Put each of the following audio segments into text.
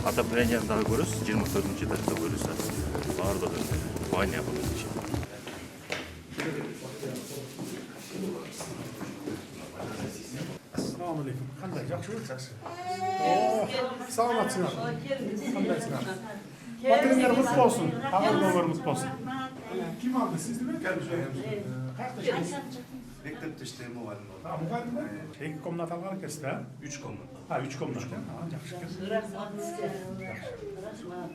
Отоплениені дагы көрөсүз, 24 этажда көрөсүз. Бардыгы баня bunun için. Assalamu alaikum. Qanday, yaxshimi? Yaxshi. Salomatsizlar. Qandaysizlar? Xotiringlar mutlu olsun. Xabarlar mutlu olsun. Kim aldı? Siz mi? Qayerda ishlaysiz? Mektepte işleyim muallim oldu. Ha, muallim mi? İki komnat algan ekansiz ha? 3 komnat. Ha, 3 komnat. Ha, yaxshi ekan.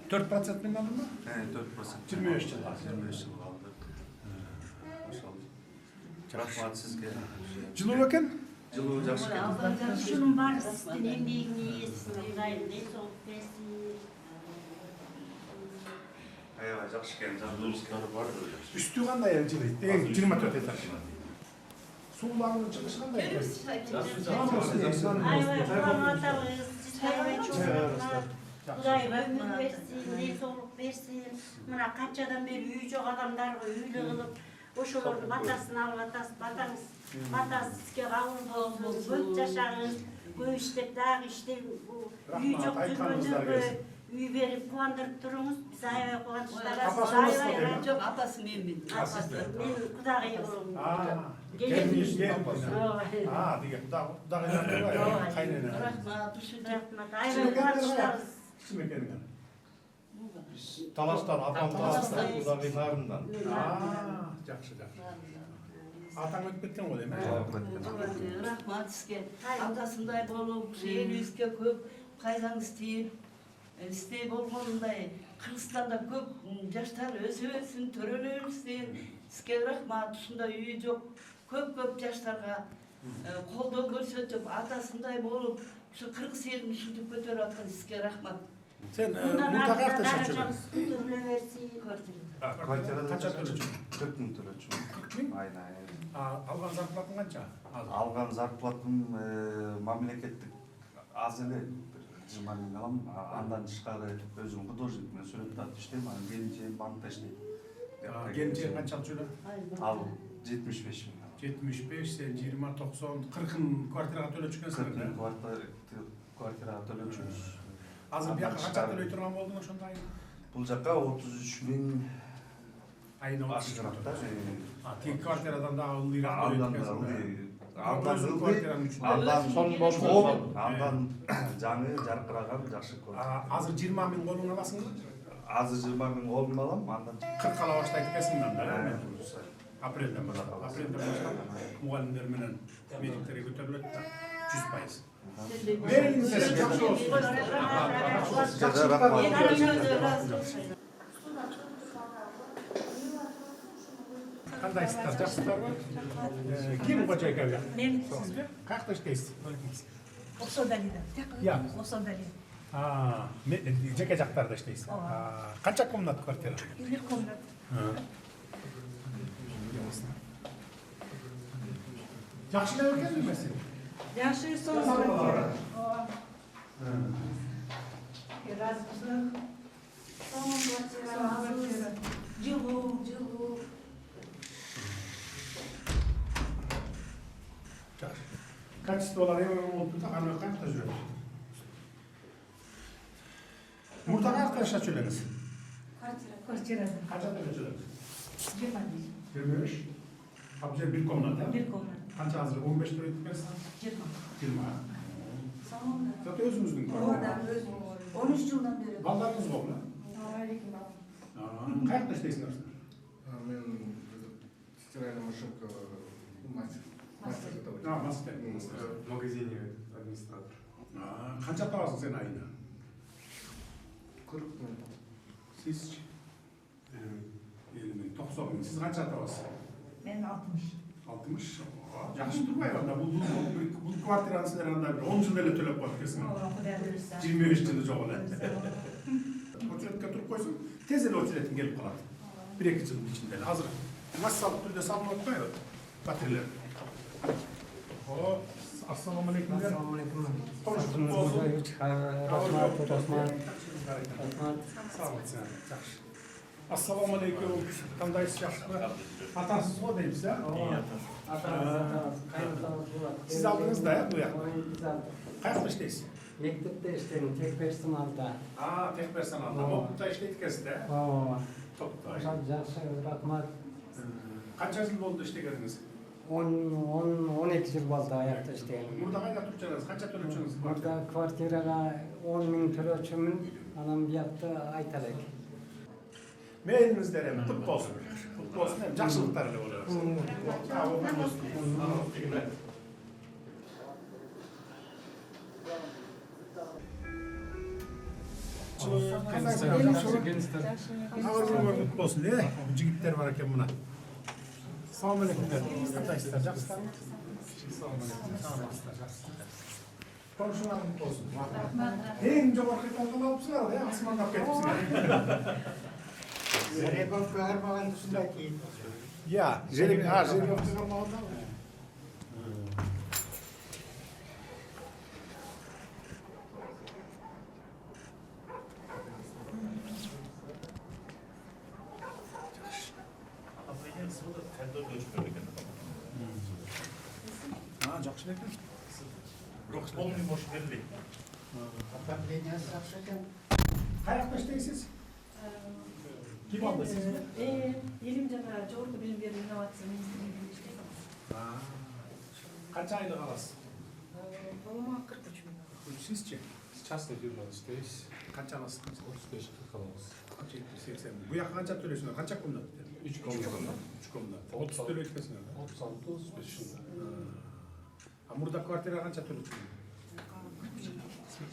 4% men aldımı? Evet 4%. 25 yıl. 25 yıl aldı. Maşallah. Rahmat sizge. Жылуу экен? Жылуу жақсы екен. Şunun var sizin emeğiniz, gayrınız olup versin. Аябай жақсы екен. Жұмыстары бар. Üstü qanday жылыйт? 24 этаж. Sularının çıkışı qanday ekan? Ayvay Kur'an atalıyız, sizlere çocuklar. Kuday ömür versin, ne soluk versin. Mına kaçadan beri üy жоқ adamlarga üylü kılıp, oşolordun atasını alıp atanız, atası sizge kavul bolsun, köp yaşağız, köy işlep, dağ işlep, üy жоқ жүргөндөргө üy verip kuvandırıp durunuz. Biz ayvay kuvandırışlara, siz ayvay. Жоқ, атасы мен бит. Men kudagayı bolum. Gelmiş. Ha, degan. Dağılar var. Qaynana. Рахмат, ушул Rahmat, ayvay kuvandırışlarız. Kim ekan? Talaştan, Afganistan, Uzaklarından. Жақсы. Атаң өтіп кеткен ғой деймін. рахмат сізге. Атасындай болуп, элибизге көп кайраң істей болгонундай Кыргызстанда көп жаштар өсө берсин, төрөлө берсин. Сизге рахмат, ушундай үйү жок көп жаштарга колдоо көрсөтүп, атасындай болуп, ушу кыргыз элин ушинтип көтөрүп аткан сизге рахмат. Sen mutlaka yaşayacaksın. Kvartirada Kaça төлөчү? 40 мың төлөчүмүн. 40 мың? Aynen. Алган зарплатың канча? Алган зарплатым мамлекеттик аз эле 20 мың алам. Андан тышкары өзүм художник менен сүрөт тартып иштейм. Анан келинчегим банкта иштейт. Келинчегиң канча алып жүрөт? Ал 75 мың. 75, sen 20, 90, 40 kvartiraga төлөчү экенсиң. 40 мың квартирага төлөчүбүз. Азыр бияка канча төлөй турган болдуң ошондо айына? Бул жакка 33 мың Айына 33 ашкаракта. Тик квартирадан да ылдыйраак Андан төлөйт экенсиң. Андан квартиранын үчүн. Андан жаңы жаркыраган жакшы көрүнөт. Азыр 20 миң колуңа аласыңбы? Азыр 20 мың колума алам, андан 40 ала баштайт экенсиң да. Апрелден баштап. Апрелден баштап мугалимдер менен медиктерге көтөрүлөт да 100%. Бериңиздер, жакшы болсун. Кандайсыздар, жакшысыздарбы? Ким кожойка? Мен. Сизби? Каякта иштейсиз? Оксодалида. Я. Оксодалида. Жеке жактарда иштейсиз. Канча комнат квартира? 1 комнат. Жакшы деп экенби сен? Жакшы сон квартира. Разыбыздык. Сон квартира. Жылуу. Качестволар эме болуп да аны кантта жүрөт? Мурда каякта жашап жүрөңүз? Квартирада. Канча төлөчүлөңүз? 25. 25. Ал жер 1 комната. 1 комнат. Канча азыр 15 төлөйт экенсиз? 20. 20. Зат өзүңүздүн 13 жылдан бери. балдарыңыз болбу? Каякта иштейсиңер? Мен стиральная машинка мастер. Мастер. В магазине администратор. Канча табасың сен айына? 40 мың. Сиз 50 миң, 90 миң. Сиз канча табасыз? Мен 60. 60. Жакшы турбайбы анда? Бул квартираны силер анда 10 жыл эле төлөп коюп кетсиң. Кудай буйрса. 25 жылы жок эле. Очередке туруп койсоң, тез эле очередиң келип калат. 1-2 жылдын ичинде эле. Азыр массалык түрдө салынып атпайбы? Батирлер. Assalamu alaikum. Assalamu alaikum. Konuştuk olsun. Assalamu alaikum. Qandaysiz, yaxshimi? Atasiz go deysiz, ha? Siz aldınız da ya bu yoqda. Qayerda ishlaysiz? Мектепте иштедим, tek персоналда. Tek personalda. Mopta işletkesi de. Ооба. Topta. Ошол жакшы, рахмат. Qancha yıl oldu işlegeniniz? 12 жыл болду аякта иштегеним. Burada qayda tursanız, qancha төлөчүңүz? Мурда квартирага 10 000 төлөчүмүн, анан биякта айта элек. Meylinizler hem kutlu olsun. Kutlu olsun hem жақсылықтар эле боло берсин. Sağ olun. Ağırlığına kutlu olsun diye. Jigitler var ekan buna. Assalomu alaykum. Qandaysizlar? Жақсыларmı? Konuşmalar kutlu olsun. En жогорку колдон алыпсыңар да, асмандап кетипсиңер. Жеребовго кармаган ушундай кийин. Ya, Жеребовго кармаганда. Жақсы екен. Жоқ, полный бош берілей. Отоплениясы жакшы экен. Қаяқта іштейсіз? Ким алды сіз? Елім жана жогорку билим берүү инновация министрлигинде иштейм. Қанша айлық аласыз? Балама 43 000. Sizce? Частный фирмада иштейбиз. Қанша аласыз? 35-40 алабыз. 80. Bu жаққа қанша төлейсіңдер? Қанша комнат? 3 комната. 3 комнат. 30 төлейсіңдер? 36-35. А мұрда квартира қанша төлейсіңдер?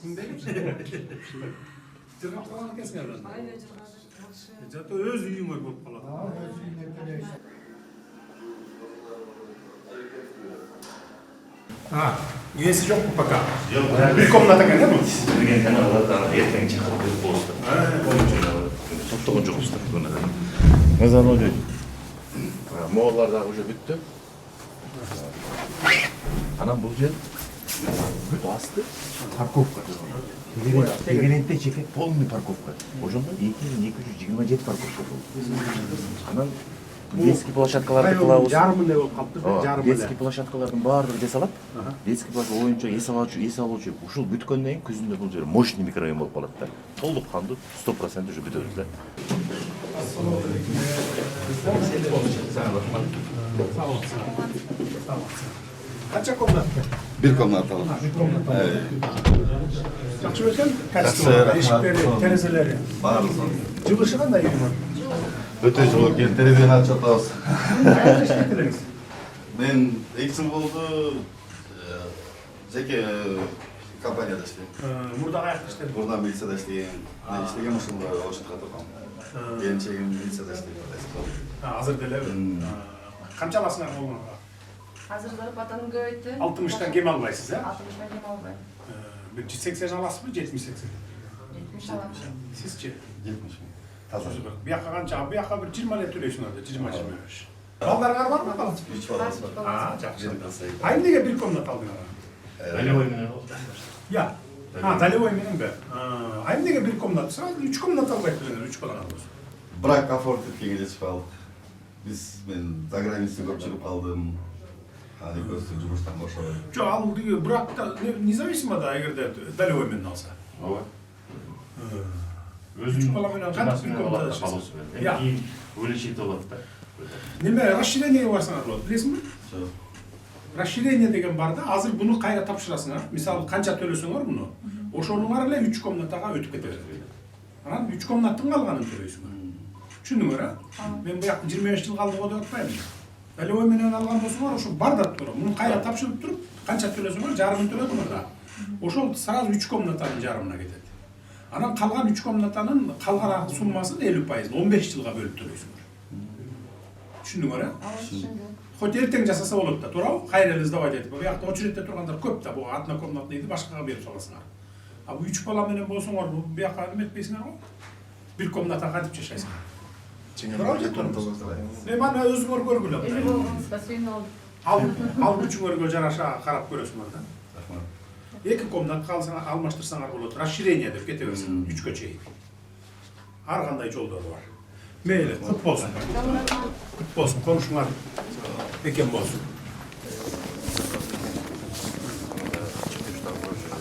Кімдей? Жырғап қалған екенсіңдер? Айла жыргады, жакшы. Зато өз үйіңер болып қалады. Өз үйүнө төлөйсүң. Üyesi yok mu пока? Bir komnata gene mi? Бірген каналдардан ертең чакырып берип болуштар. Топтогон жокпуздар күнү. Мезан ойдойт. Моолар дагы уже бүттү. Анан бул жер бүт асты парковка. Тегерентте чеке полный парковка. Ошондо 2227 парковка болду. Анан детский площадкаларды кылабыз. Жарымы не болуп калыптыр? Детский площадкалардын баардыгы жасалат. Детский площадка оюнчу эс алуучу ушул бүткөндөн кийин күзүндө бул жер мощный микрорайон болуп калат да. Толук кандуу 100% уже бүтөбүз да. Kaça komnat? Bir komnat alalım. Жақсы екен? Кәсіпті, ешіктері, терезелері. Жылышы қандай үйдің? Өте жылы екен, терезені ашып жатабыз. Қайда іштейсіз? Мен 2 жыл болды жеке компанияда іштеймін. Мұрда қаяқта іштедіңіз? Burada милицияда іштеймін. Мен іштеген ушунда очутка тургам. Келинчегим милицияда іштейм. Азыр деле. Қанша аласыңар қолыңа? Азыр зарплатаным көбөйтті. 60-тан кем албайсыз, ә? 60-тан кем албайм. Bir 80 аласыз ба, 70-80? 70 алам. Сізше? 70 мың. Таза. Bu yakka қанша? Bu yakka bir 20 лет төлейсің orada, 20-25. Балдарыңар бар ма? 3 баласы бар. Жақсы. Айым неге bir комнат алдыңар? Долевой менен. Ya. Долевой менен бе? Айым неге bir комнат? Сразу 3 комнат албайсыз, 3 балаңар болсын. Бірақ комфорт еткенге жетіп қалдық. Мен за границада көп жүріп қалдым. Аны көзді жұмыстан бошадым. Жоқ, ал бірақ та независимо да, егерде долевой менен алса. Ооба. Үч баламенен кантип bir комнатада калабыз. Ya. Кийин увеличить болот да. Неме расширениеге барсаңар болот, билесиңби? Расширение деген бар да, азыр буну кайра тапшырасыңар. Мисалы канча төлөсөңөр буну, ошонуңар эле 3 комнатага өтүп кете берет. Анан 3 комнаттын калганын төлөйсүңөр. Түшүндүңөр, а? Мен буякта 25 жыл калды го деп атпайм. Долевой менен алган болсоңор, ошо бар да тура. Муну кайра тапшырып туруп, канча төлөсөңөр, жарымын төлөдүңөр да. Ошол сразу 3 комнатанын жарымына кетет. Анан калган 3 комнатанын калган суммасын 50%, 15 жылга бөлүп төлөйсүңөр. Түшүндүңөр, а? Хоть эртең жасаса болот да, туурабы? Кайра эле сдавать этип. Буякта очередте тургандар көп да, бул атна комнат дейди, башкага берип саласыңар. А бул 3 бала менен болсоңор, буякка эметпейсиңер го? Bir комната кантип жашайсыңар? Мана өзүңөр көргүлө. Эли болгонубузга сүйүнүп Ал күчүңөргө жараша карап көрөсүңөр да. 2 комнат калсаңар, алмаштырсаңар болот. Расширение деп кете берсиң, 3кө чейин. Ар кандай жолдор бар. Мейли, кут болсун. Кут болсун, конушуңар экен болсун.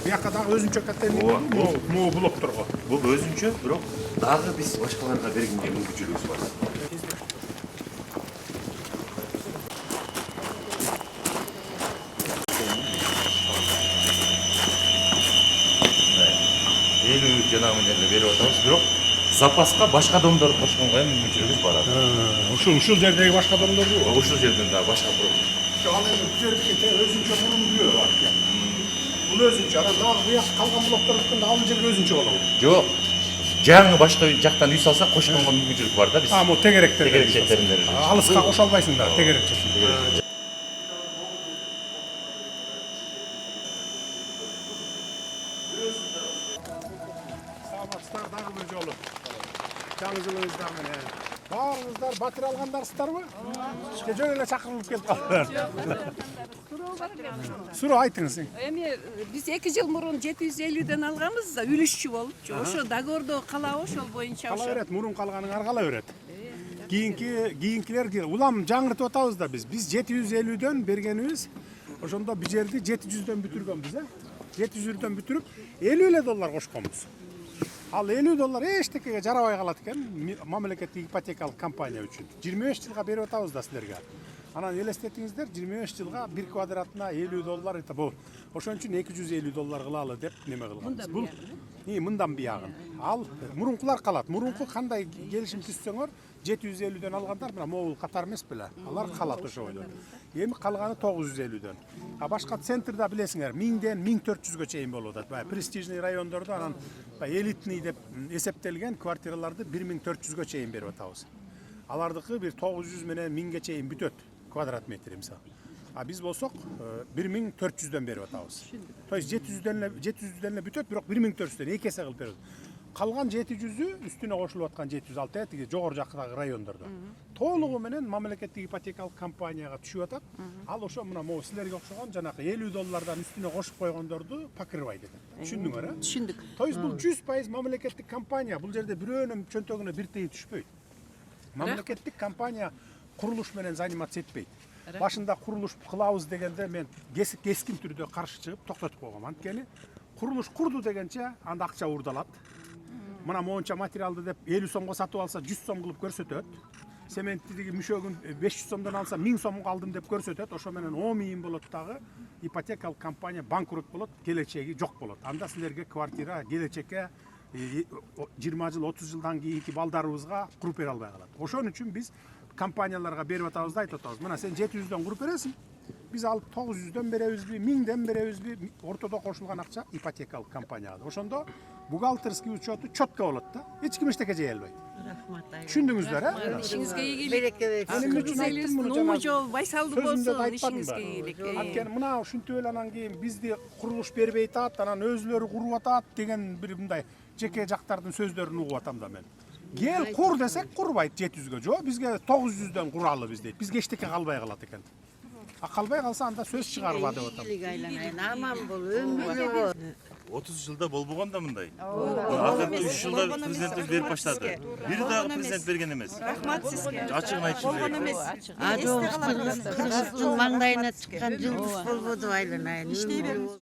Бияка дагы өзүнчө котельник Ооба. могу блокторго. Бул өзүнчө, бирок дагы биз башкаларга бергенге мүмкүнчүлүгүбүз бар. Элүү жанагы менен берип атабыз, бирок запаска башка домдорду кошконго эми мүмкүнчүлүгүбүз бар. Ушул жердеги башка адамдарды Ушул жерден дагы башка бирок ал эми бул жердики өзүнчө мурун күйөө бар экен. Бул өзүнчө, анан дагы буяк калган блоктор өткөндө ал жерге өзүнчө болобу? жок. Жаңы башка жактан үй салса кошконго мүмкүнчүлүк бар да биз. Могу тегеректер. Тегерек четтеринде. Алыска кошо албайсың да, тегерек чет. Саламатсыздар, дагы бир жолу. Жаңы жылыңыздар менен. Баарыңыздар батир алгандарсыздарбы? Жөн эле чакырылып келип калдыңар. Суроо айтыңыз. Эми биз 2 жыл мурун 750ден алганбыз да, үлүшчү болупчу. Ошо договордо калабы ошол боюнча Кала берет, мурун калганыңар кала берет. Кийинкилер улам жаңыртып атабыз да биз. Биз 750дөн бергенибиз, ошондо бир жерди 700дөн бүтүргөнбүз, 700дөн бүтүрүп $50 кошконбуз. Ал $50 эчтекеге жарабай калат экен мамлекеттик ипотекалык компания үчүн. 25 жылга берип атабыз да силерге. Анан элестетиңиздер, 25 жылга 1 квадратына $50 это бул. Ошон үчүн $250 кылалы деп неме кылганбыз. Бул мындан биягын. Ал мурункулар калат. Мурунку кандай келишим түзсөңөр 750дөн алгандар мына могул катар эмес беле. Алар калат ошо бойдон. Эми калганы 950дөн. А башка центрда билесиңер 1000ден 1400гө чейин болуп атат. Баягы престижный райондордо анан элитный деп эсептелген квартираларды 1400гө чейин берип атабыз. Алардыкы бир 900 менен 1000ге чейин бүтөт квадрат метр мисалы. А биз болсок 1400дөн берип атабыз. То есть 700дөн эле бүтөт, бирок 1400дөн 2 эсе кылып берет. Калган 700ü үстүнө кошулуп аткан 706 тиги жогору жактагы райондордо. Толугу менен мамлекеттик ипотекалык компанияга түшүп атат. Ал ошо мына могу силерге окшогон жанакы $50 үстүнө кошуп койгондорду покрывайт экен. Түшүндүңөр, э? түшүндүк. То есть бул 100% мамлекеттик компания. Бул жерде бирөөнүн чөнтөгүнө бир тиын түшпөйт. Мамлекеттик компания курулуш менен заниматься этпейт. Башында курулуш кылабыз дегенде мен кескин түрдө каршы чыгып токтотуп койгом. Анткени курулуш курду дегенче анда акча урдалат. Мына моунча материалды деп 50 сомго сатып алса 100 сом кылып көрсөтөт. Сементтиги мүшөгүн 500 сомдон алса 1000 сомго алдым деп көрсөтөт. Ошо менен 10 миң болот дагы ипотекалык компания банкрот болот, келечеги жок болот. Анда силерге квартира келечекке 20 жыл 30 жылдан кийинки балдарыбызга куруп бере албай калат. Ошон үчүн биз компанияларга берип атабыз да айтып атабыз. Мына сен 700дөн куруп бересиң. Биз алып 900дөн беребизби, 1000ден беребизби, ортодо кошулган акча ипотекалык компанияга. Ошондо бухгалтерский учету четко болот да. Эч ким эчтеке жей албайт. Түшүндүңүздөр, э? Ишиңизге ийгилик. Эмне үчүн айттым муну жана? Нуму жол байсалдуу болсун, ишиңизге ийгилик. Анткени мына ушинтип эле анан кийин бизди курулуш бербей атат, анан өзүлөрү куруп атат деген бир мындай жеке жактардын сөздөрүн угуп атам да мен. Кел кур десек курбайт 700гө. Жок, бизге 900дөн куралы биз дейт. Бизге эчтеке калбай калат экен. А калбай калса анда сөз чыгарба деп атам. Аман бол, өмүрлүү бол. 30 жылда болбогон да мындай. Акыркы 3 жылда президентибиз берип баштады. Бир дагы президент берген эмес. Рахмат сизге. Ачыгын айтыш керек. Кыргыз жыл маңдайына чыккан жылдыз болбоду айланайын.